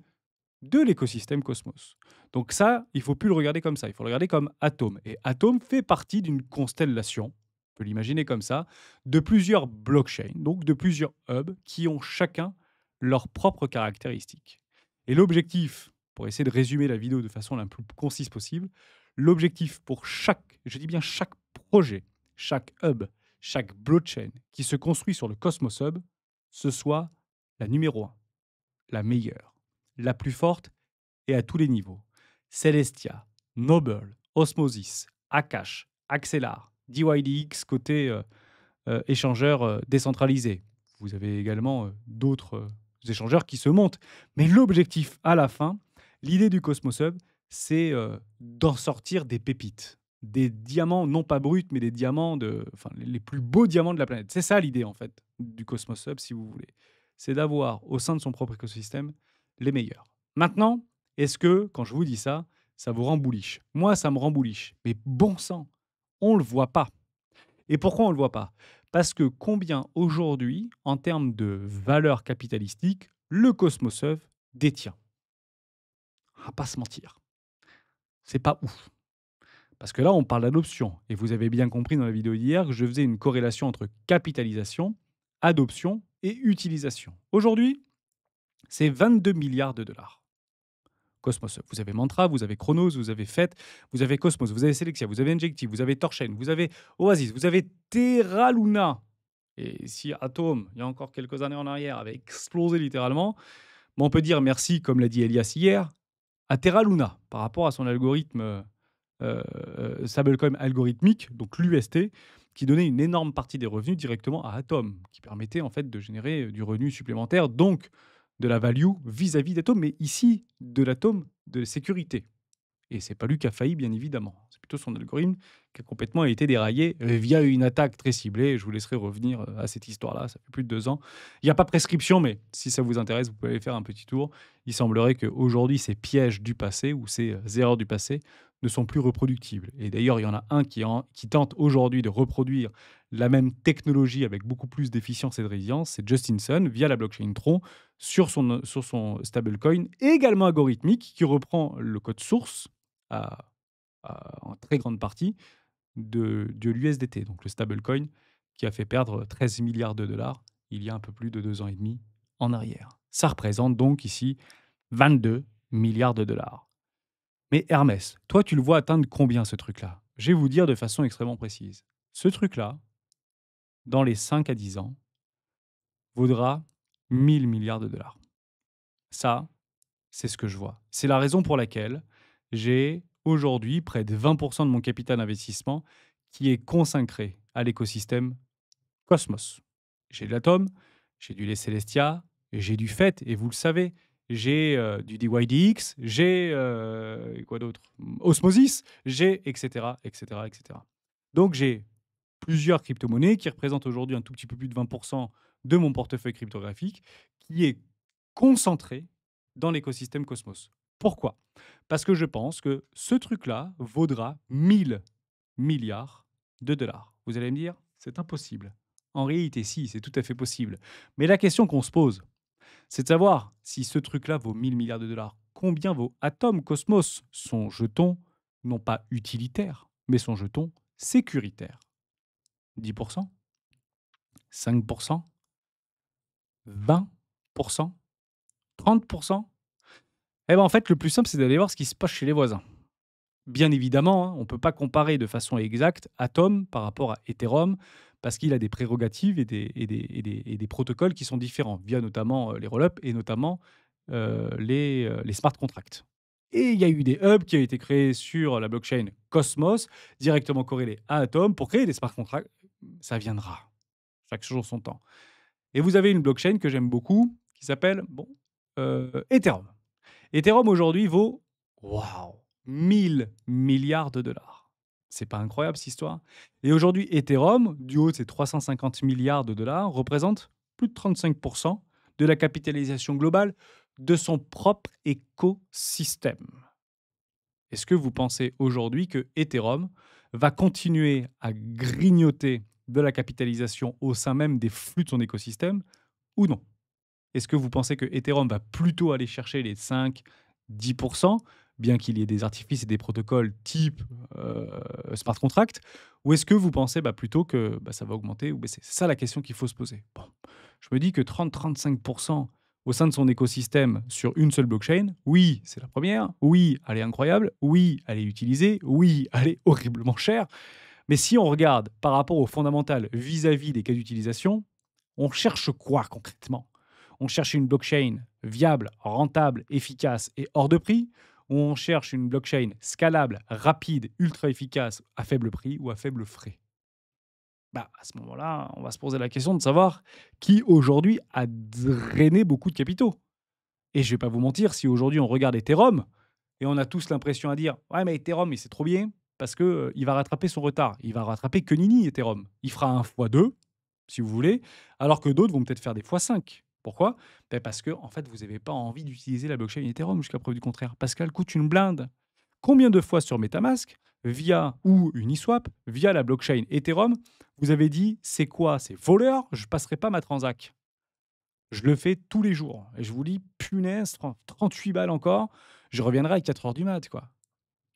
de l'écosystème Cosmos. Donc ça, il ne faut plus le regarder comme ça, il faut le regarder comme Atom. Et Atom fait partie d'une constellation, on peut l'imaginer comme ça, de plusieurs blockchains, donc de plusieurs hubs qui ont chacun leurs propres caractéristiques. Et l'objectif, pour essayer de résumer la vidéo de façon la plus concise possible, l'objectif pour chaque, je dis bien chaque projet, chaque hub, chaque blockchain qui se construit sur le Cosmos Hub, ce soit la numéro un, la meilleure, la plus forte et à tous les niveaux. Celestia, Noble, Osmosis, Akash, Axelar, DYDX côté échangeur décentralisé. Vous avez également d'autres échangeurs qui se montent. Mais l'objectif à la fin, l'idée du Cosmos Hub, c'est d'en sortir des pépites. Des diamants, non pas bruts, mais des diamants, enfin, les plus beaux diamants de la planète. C'est ça l'idée, en fait, du Cosmos Hub, si vous voulez. C'est d'avoir, au sein de son propre écosystème, les meilleurs. Maintenant, est-ce que, quand je vous dis ça, ça vous rend bullish? Moi, ça me rend bullish. Mais bon sang, on ne le voit pas. Et pourquoi on ne le voit pas? Parce que combien aujourd'hui, en termes de valeur capitalistique, le Cosmos Hub détient? On va pas se mentir. C'est pas ouf. Parce que là, on parle d'adoption. Et vous avez bien compris dans la vidéo d'hier que je faisais une corrélation entre capitalisation, adoption et utilisation. Aujourd'hui, c'est 22 milliards de dollars. Cosmos. Vous avez Mantra, vous avez Chronos, vous avez Fête, vous avez Cosmos, vous avez Selexia, vous avez Injective, vous avez Torchain, vous avez Oasis, vous avez Terra Luna. Et si Atom, il y a encore quelques années en arrière, avait explosé littéralement, on peut dire merci, comme l'a dit Elias hier, à Terra Luna par rapport à son algorithme stablecoin algorithmique, donc l'UST, qui donnait une énorme partie des revenus directement à Atom, qui permettait en fait de générer du revenu supplémentaire, donc de la value vis-à-vis d'Atom, mais ici de l'Atom de sécurité. Et c'est pas lui qui a failli, bien évidemment. C'est plutôt son algorithme qui a complètement été déraillé via une attaque très ciblée. Je vous laisserai revenir à cette histoire-là. Ça fait plus de 2 ans. Il n'y a pas prescription, mais si ça vous intéresse, vous pouvez aller faire un petit tour. Il semblerait qu'aujourd'hui, ces pièges du passé ou ces erreurs du passé ne sont plus reproductibles. Et d'ailleurs, il y en a un qui tente aujourd'hui de reproduire la même technologie avec beaucoup plus d'efficience et de résilience. C'est Justin Sun, via la blockchain Tron, sur son stablecoin, également algorithmique, qui reprend le code source à, en très grande partie de l'USDT, donc le stablecoin qui a fait perdre 13 milliards de dollars il y a un peu plus de 2 ans et demi en arrière. Ça représente donc ici 22 milliards de dollars. Mais Hermès, toi, tu le vois atteindre combien ce truc-là? Je vais vous dire de façon extrêmement précise. Ce truc-là, dans les 5 à 10 ans, vaudra 1000 milliards de dollars. Ça, c'est ce que je vois. C'est la raison pour laquelle j'ai aujourd'hui près de 20% de mon capital investissement qui est consacré à l'écosystème Cosmos. J'ai de l'Atom, j'ai du Les Celestia, j'ai du FET, et vous le savez, j'ai du DYDX, j'ai quoi d'autre? Osmosis, j'ai etc., etc., etc. Donc j'ai plusieurs crypto-monnaies qui représentent aujourd'hui un tout petit peu plus de 20% de mon portefeuille cryptographique qui est concentré dans l'écosystème Cosmos. Pourquoi? Parce que je pense que ce truc-là vaudra 1000 milliards de dollars. Vous allez me dire, c'est impossible. En réalité, si, c'est tout à fait possible. Mais la question qu'on se pose, c'est de savoir si ce truc-là vaut 1000 milliards de dollars. Combien vaut Atom Cosmos, son jeton, non pas utilitaire, mais son jeton sécuritaire? 10%, 5%, 20%, 30%? Eh bien, en fait, le plus simple, c'est d'aller voir ce qui se passe chez les voisins. Bien évidemment, hein, on ne peut pas comparer de façon exacte Atom par rapport à Ethereum parce qu'il a des prérogatives et des protocoles qui sont différents, via notamment les rollups et notamment les smart contracts. Et il y a eu des hubs qui ont été créés sur la blockchain Cosmos, directement corrélés à Atom, pour créer des smart contracts. Ça viendra, chaque jour son temps. Et vous avez une blockchain que j'aime beaucoup qui s'appelle Ethereum. Ethereum aujourd'hui vaut waouh, 1000 milliards de dollars. C'est pas incroyable cette histoire? Et aujourd'hui, Ethereum, du haut de ses 350 milliards de dollars, représente plus de 35% de la capitalisation globale de son propre écosystème. Est-ce que vous pensez aujourd'hui que Ethereum va continuer à grignoter de la capitalisation au sein même des flux de son écosystème ou non? Est-ce que vous pensez que Ethereum va plutôt aller chercher les 5-10%, bien qu'il y ait des artifices et des protocoles type smart contract? Ou est-ce que vous pensez plutôt que ça va augmenter ou baisser? C'est ça la question qu'il faut se poser. Bon, je me dis que 30-35% au sein de son écosystème sur une seule blockchain, oui, c'est la première, oui, elle est incroyable, oui, elle est utilisée, oui, elle est horriblement chère. Mais si on regarde par rapport au fondamental vis-à-vis des cas d'utilisation, on cherche quoi concrètement? On cherche une blockchain viable, rentable, efficace et hors de prix? Ou on cherche une blockchain scalable, rapide, ultra efficace, à faible prix ou à faible frais? À ce moment-là, on va se poser la question de savoir qui aujourd'hui a drainé beaucoup de capitaux. Et je vais pas vous mentir, si aujourd'hui on regarde Ethereum et on a tous l'impression à dire ouais, mais Ethereum, c'est trop bien parce que il va rattraper son retard. Il va rattraper que Nini, Ethereum. Il fera un fois 2 si vous voulez, alors que d'autres vont peut-être faire des fois 5. Pourquoi? Parce que en fait, vous n'avez pas envie d'utiliser la blockchain Ethereum jusqu'à preuve du contraire, parce qu'elle coûte une blinde. Combien de fois sur MetaMask, via ou Uniswap, via la blockchain Ethereum, vous avez dit c'est quoi? C'est voleur, je passerai pas ma transac. Je le fais tous les jours et je vous dis punaise, 38 balles encore, je reviendrai à 4 heures du mat, quoi.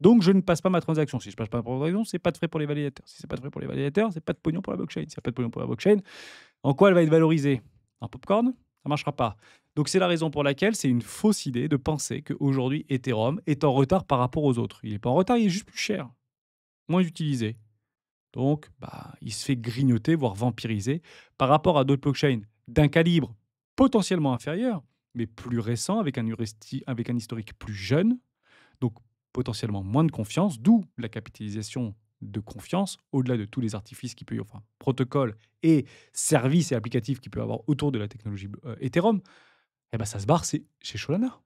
Donc je ne passe pas ma transaction. Si je passe pas ma transaction, c'est pas de frais pour les validateurs. Si c'est pas de frais pour les validateurs, c'est pas de pognon pour la blockchain. S'il y a pas de pognon pour la blockchain, en quoi elle va être valorisée? En popcorn? Ça marchera pas. Donc c'est la raison pour laquelle c'est une fausse idée de penser qu'aujourd'hui Ethereum est en retard par rapport aux autres. Il est pas en retard, il est juste plus cher, moins utilisé. Donc il se fait grignoter, voire vampiriser par rapport à d'autres blockchains d'un calibre potentiellement inférieur, mais plus récent, avec un historique plus jeune, donc potentiellement moins de confiance, d'où la capitalisation de confiance, au-delà de tous les artifices qui peut y avoir, enfin, protocoles et services et applicatifs qu'il peut y avoir autour de la technologie Ethereum. Ça se barre, c'est chez Solana,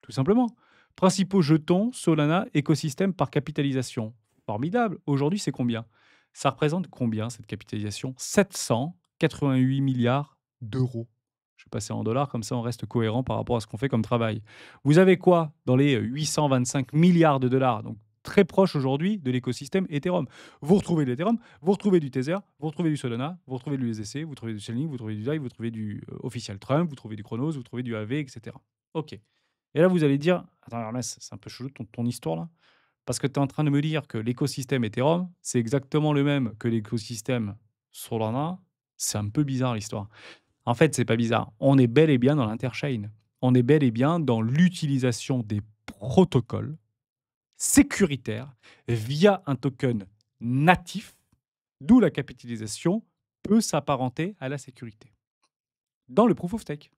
tout simplement. Principaux jetons, Solana, écosystème par capitalisation. Formidable. Aujourd'hui, c'est combien? Ça représente combien cette capitalisation? 788 milliards d'euros. Je vais passer en dollars, comme ça on reste cohérent par rapport à ce qu'on fait comme travail. Vous avez quoi dans les 825 milliards de dollars? Donc très proche aujourd'hui de l'écosystème Ethereum. Vous retrouvez de l'Ethereum, vous retrouvez du Tether, vous retrouvez du Solana, vous retrouvez de l'USDC, vous trouvez du Chainlink, vous trouvez du DAI, vous trouvez du Official Trump, vous trouvez du Chronos, vous trouvez du AV, etc. Ok. Et là, vous allez dire, attends, Hermès, c'est un peu chelou ton histoire là. Parce que tu es en train de me dire que l'écosystème Ethereum, c'est exactement le même que l'écosystème Solana. C'est un peu bizarre l'histoire. En fait, c'est pas bizarre. On est bel et bien dans l'interchain. On est bel et bien dans l'utilisation des protocoles sécuritaires via un token natif, d'où la capitalisation peut s'apparenter à la sécurité dans le proof of stake.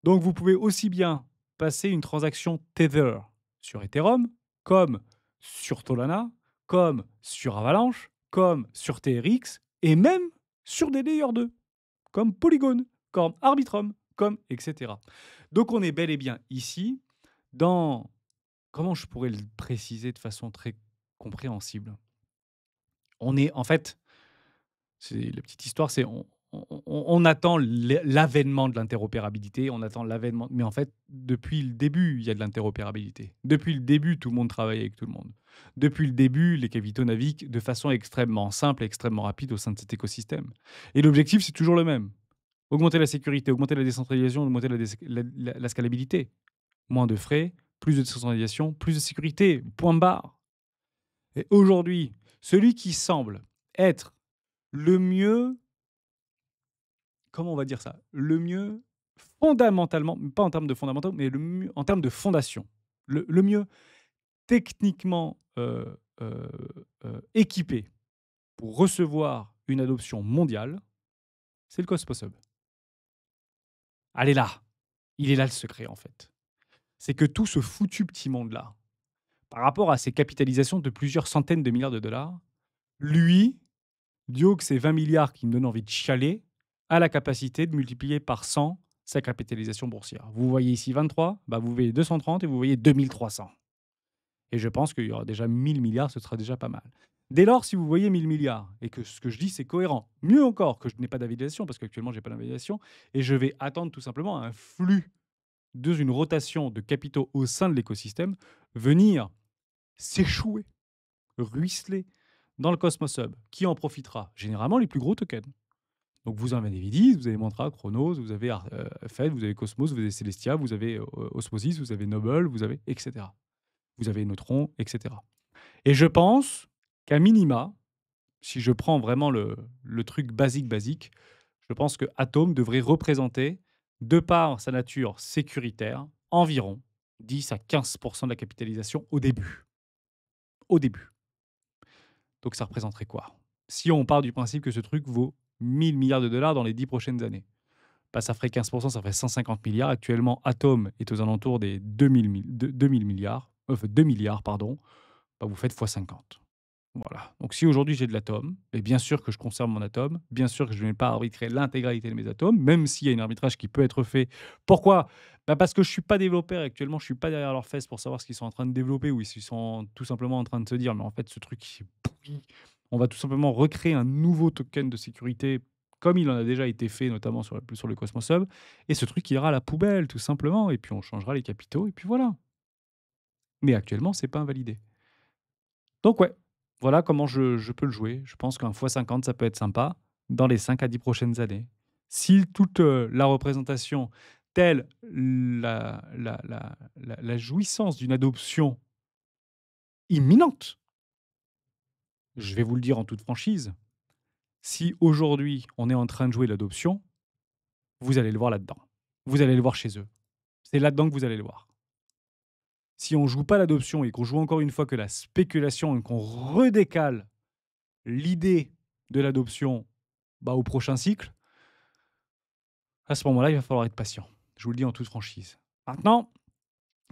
Donc, vous pouvez aussi bien passer une transaction Tether sur Ethereum, comme sur Solana, comme sur Avalanche, comme sur TRX, et même sur des Layer 2, comme Polygon, comme Arbitrum, comme etc. Donc, on est bel et bien ici dans... Comment je pourrais le préciser de façon très compréhensible? On est, en fait, c'est la petite histoire, c'est on attend l'avènement de l'interopérabilité, on attend l'avènement mais en fait, depuis le début, il y a de l'interopérabilité. Depuis le début, tout le monde travaille avec tout le monde. Depuis le début, les capitaux naviguent de façon extrêmement simple et extrêmement rapide au sein de cet écosystème. Et l'objectif, c'est toujours le même. Augmenter la sécurité, augmenter la décentralisation, augmenter la scalabilité. Moins de frais, plus de décentralisation, plus de sécurité. Point barre. Et aujourd'hui, celui qui semble être le mieux, comment on va dire ça? Le mieux fondamentalement, pas en termes de fondamentaux, mais le mieux en termes de fondation. Le mieux techniquement, équipé pour recevoir une adoption mondiale, c'est le Cosmos Hub. Elle est là. Il est là le secret, en fait. C'est que tout ce foutu petit monde-là, par rapport à ses capitalisations de plusieurs centaines de milliards de dollars, lui, du haut que c'est 20 milliards qui me donnent envie de chialer, a la capacité de multiplier par 100 sa capitalisation boursière. Vous voyez ici 23, bah vous voyez 230 et vous voyez 2300. Et je pense qu'il y aura déjà 1000 milliards, ce sera déjà pas mal. Dès lors, si vous voyez 1000 milliards et que ce que je dis, c'est cohérent, mieux encore que je n'ai pas d'invalidation, parce qu'actuellement, je n'ai pas d'invalidation, et je vais attendre tout simplement un flux une rotation de capitaux au sein de l'écosystème venir s'échouer, ruisseler dans le Cosmos Hub. Qui en profitera? Généralement, les plus gros tokens. Donc, vous avez Nvidia, vous avez Mantra, Chronos, vous avez Fed, vous avez Cosmos, vous avez Celestia, vous avez Osmosis, vous avez Noble, vous avez etc. Vous avez Neutron, etc. Et je pense qu'à minima, si je prends vraiment le truc basique, je pense que Atom devrait représenter, de par sa nature sécuritaire, environ 10 à 15% de la capitalisation au début. Au début. Donc ça représenterait quoi? Si on part du principe que ce truc vaut 1000 milliards de dollars dans les 10 prochaines années, bah, ça ferait 15%, ça ferait 150 milliards. Actuellement, Atom est aux alentours des 2000 milliards, 2 milliards, pardon. Bah, vous faites x 50. Voilà. Donc si aujourd'hui j'ai de l'atome, et bien sûr que je conserve mon atome, bien sûr que je ne vais pas arbitrer l'intégralité de mes atomes, même s'il y a un arbitrage qui peut être fait. Pourquoi? Bah parce que je ne suis pas développeur actuellement, je ne suis pas derrière leurs fesses pour savoir ce qu'ils sont en train de développer ou s'ils sont tout simplement en train de se dire, mais en fait ce truc c'est pourri. On va tout simplement recréer un nouveau token de sécurité comme il en a déjà été fait, notamment sur le Cosmos Hub, et ce truc ira à la poubelle tout simplement, et puis on changera les capitaux, et puis voilà. Mais actuellement, c'est pas invalidé. Donc ouais, voilà comment je peux le jouer. Je pense qu'un x50, ça peut être sympa dans les 5 à 10 prochaines années. Si toute, la représentation telle la jouissance d'une adoption imminente, je vais vous le dire en toute franchise, si aujourd'hui on est en train de jouer l'adoption, vous allez le voir là-dedans. Vous allez le voir chez eux. C'est là-dedans que vous allez le voir. Si on joue pas l'adoption et qu'on joue encore une fois que la spéculation et qu'on redécale l'idée de l'adoption, bah, au prochain cycle, à ce moment-là, il va falloir être patient. Je vous le dis en toute franchise. Maintenant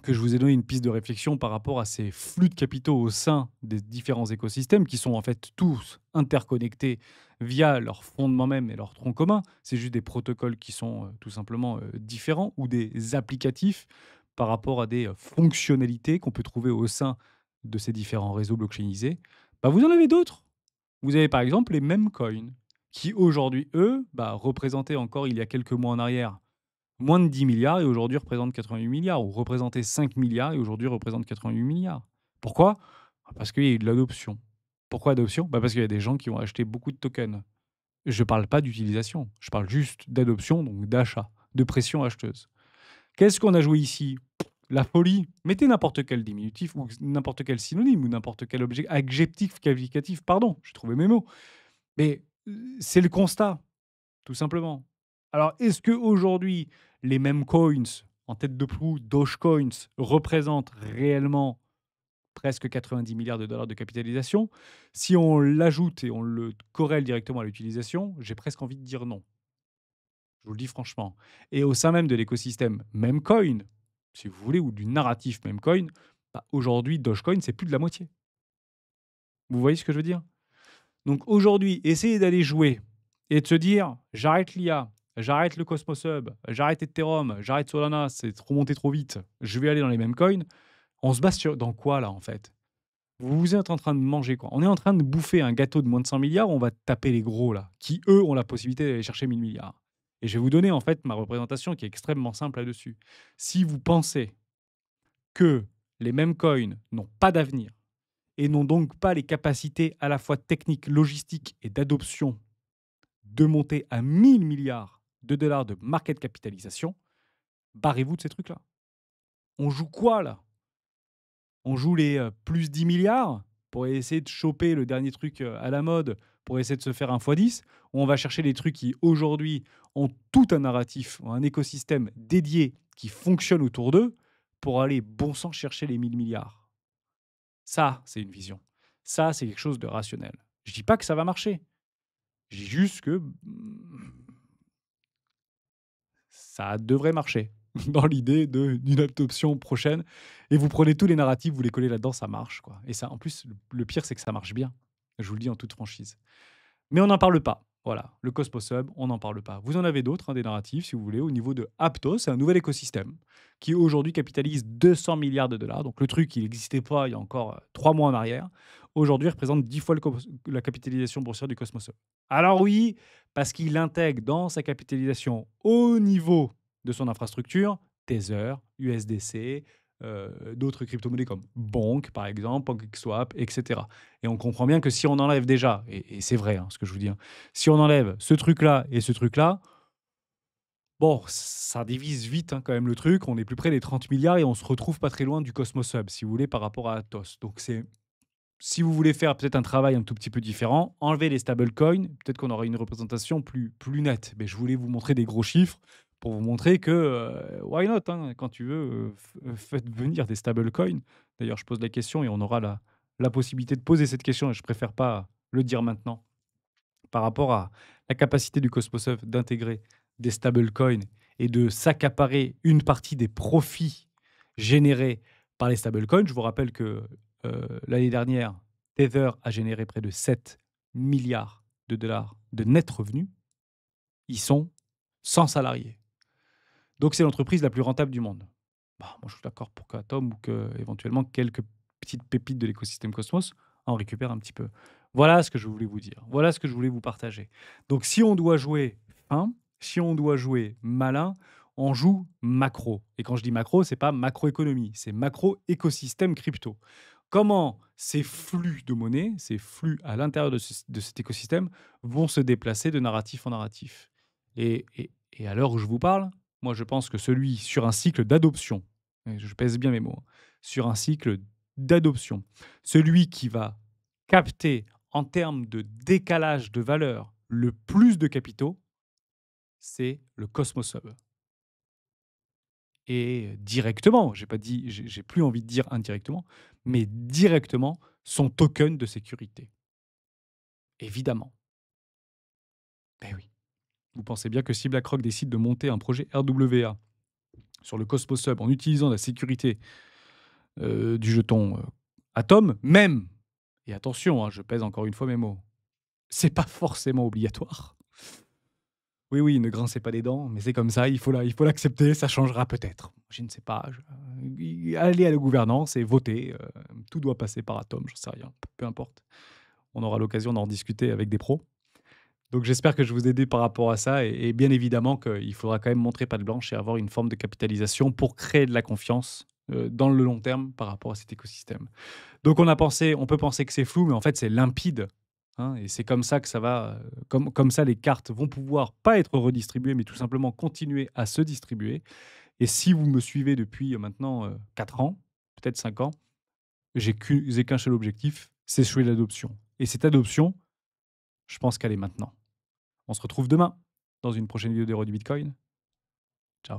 que je vous ai donné une piste de réflexion par rapport à ces flux de capitaux au sein des différents écosystèmes qui sont en fait tous interconnectés via leur fondement même et leur tronc commun, c'est juste des protocoles qui sont tout simplement différents ou des applicatifs par rapport à des fonctionnalités qu'on peut trouver au sein de ces différents réseaux blockchainisés, bah, vous en avez d'autres. Vous avez par exemple les mêmes coins qui aujourd'hui, eux, bah, représentaient encore il y a quelques mois en arrière moins de 10 milliards et aujourd'hui représentent 88 milliards, ou représentaient 5 milliards et aujourd'hui représentent 88 milliards. Pourquoi? Parce qu'il y a eu de l'adoption. Pourquoi adoption? Bah parce qu'il y a des gens qui ont acheté beaucoup de tokens. Je ne parle pas d'utilisation, je parle juste d'adoption, donc d'achat, de pression acheteuse. Qu'est-ce qu'on a joué ici? La folie. Mettez n'importe quel diminutif ou n'importe quel synonyme ou n'importe quel adjectif qualificatif, pardon, j'ai trouvé mes mots. Mais c'est le constat, tout simplement. Alors, est-ce qu'aujourd'hui, les mêmes coins, en tête de proue, Dogecoins, représentent réellement presque 90 milliards de dollars de capitalisation? Si on l'ajoute et on le corrèle directement à l'utilisation, j'ai presque envie de dire non. Je vous le dis franchement. Et au sein même de l'écosystème Memecoin, si vous voulez, ou du narratif Memecoin, bah, aujourd'hui, Dogecoin, c'est plus de la moitié. Vous voyez ce que je veux dire? Donc aujourd'hui, essayer d'aller jouer et de se dire: «J'arrête l'IA, j'arrête le Cosmos Hub, j'arrête Ethereum, j'arrête Solana, c'est trop monté trop vite, je vais aller dans les mêmes coins». On se base sur dans quoi là, en fait? Vous êtes en train de manger quoi? On est en train de bouffer un gâteau de moins de 100 milliards, on va taper les gros là, qui eux ont la possibilité d'aller chercher 1000 milliards. Et je vais vous donner en fait ma représentation qui est extrêmement simple là-dessus. Si vous pensez que les mêmes coins n'ont pas d'avenir et n'ont donc pas les capacités à la fois techniques, logistiques et d'adoption de monter à 1 000 milliards de dollars de market capitalisation, barrez-vous de ces trucs-là. On joue quoi là? On joue les plus 10 milliards pour essayer de choper le dernier truc à la mode, pour essayer de se faire un x10, ou on va chercher des trucs qui aujourd'hui ont tout un narratif, ont un écosystème dédié qui fonctionne autour d'eux pour aller bon sang chercher les 1 000 milliards. Ça, c'est une vision. Ça, c'est quelque chose de rationnel. Je dis pas que ça va marcher. Je dis juste que ça devrait marcher dans l'idée d'une adoption prochaine. Et vous prenez tous les narratifs, vous les collez là-dedans, ça marche, quoi. Et ça, en plus, le pire, c'est que ça marche bien. Je vous le dis en toute franchise. Mais on n'en parle pas. Voilà, le Cosmos Hub, on n'en parle pas. Vous en avez d'autres, hein, des narratifs, si vous voulez, au niveau de Aptos, c'est un nouvel écosystème qui aujourd'hui capitalise 200 milliards de dollars. Donc le truc, il n'existait pas il y a encore 3 mois en arrière. Aujourd'hui, il représente 10 fois la capitalisation boursière du Cosmos Hub. Alors oui, parce qu'il intègre dans sa capitalisation au niveau de son infrastructure Tether, USDC, d'autres crypto-monnaies comme Bonk, par exemple, PancakeSwap, etc. Et on comprend bien que si on enlève déjà, et c'est vrai hein, ce que je vous dis, hein, si on enlève ce truc-là et ce truc-là, bon, ça divise vite hein, quand même le truc. On est plus près des 30 milliards et on se retrouve pas très loin du Cosmos Hub, si vous voulez, par rapport à Atos. Donc c'est, si vous voulez faire peut-être un travail un tout petit peu différent, enlevez les stablecoins, peut-être qu'on aura une représentation plus nette. Mais je voulais vous montrer des gros chiffres pour vous montrer que, why not hein, quand tu veux, faites venir des stablecoins. D'ailleurs, je pose la question et on aura la possibilité de poser cette question et je préfère pas le dire maintenant. Par rapport à la capacité du Cosmos Hub d'intégrer des stablecoins et de s'accaparer une partie des profits générés par les stablecoins. Je vous rappelle que l'année dernière, Tether a généré près de 7 milliards de dollars de net revenus. Ils sont 100 salariés. Donc c'est l'entreprise la plus rentable du monde. Bah, moi, je suis d'accord pour qu'Atom ou que éventuellement quelques petites pépites de l'écosystème Cosmos en récupèrent un petit peu. Voilà ce que je voulais vous dire. Voilà ce que je voulais vous partager. Donc si on doit jouer fin, si on doit jouer malin, on joue macro. Et quand je dis macro, c'est pas macroéconomie, c'est macro-écosystème crypto. Comment ces flux de monnaie, ces flux à l'intérieur de cet écosystème vont se déplacer de narratif en narratif. Et à l'heure où je vous parle, moi je pense que celui sur un cycle d'adoption, et je pèse bien mes mots, hein, sur un cycle d'adoption, celui qui va capter en termes de décalage de valeur le plus de capitaux, c'est le Cosmos Hub. Et directement, j'ai pas dit, j'ai plus envie de dire indirectement, mais directement son token de sécurité. Évidemment. Ben oui. Vous pensez bien que si BlackRock décide de monter un projet RWA sur le Cosmos Hub en utilisant la sécurité du jeton Atom, même, et attention, hein, je pèse encore une fois mes mots, c'est pas forcément obligatoire. Oui, oui, ne grincez pas des dents, mais c'est comme ça, il faut l'accepter, ça changera peut-être. Je ne sais pas. Allez à la gouvernance et votez. Tout doit passer par Atom, j'en sais rien, peu importe. On aura l'occasion d'en discuter avec des pros. Donc j'espère que je vous ai aidé par rapport à ça. Et bien évidemment qu'il faudra quand même montrer patte blanche et avoir une forme de capitalisation pour créer de la confiance dans le long terme par rapport à cet écosystème. Donc on peut penser que c'est flou, mais en fait c'est limpide. Hein, et c'est comme ça que ça va, comme ça les cartes vont pouvoir pas être redistribuées, mais tout simplement continuer à se distribuer. Et si vous me suivez depuis maintenant 4 ans, peut-être 5 ans, j'ai qu'un seul objectif, c'est jouer l'adoption. Et cette adoption, je pense qu'elle est maintenant. On se retrouve demain dans une prochaine vidéo d'Héros du Bitcoin. Ciao.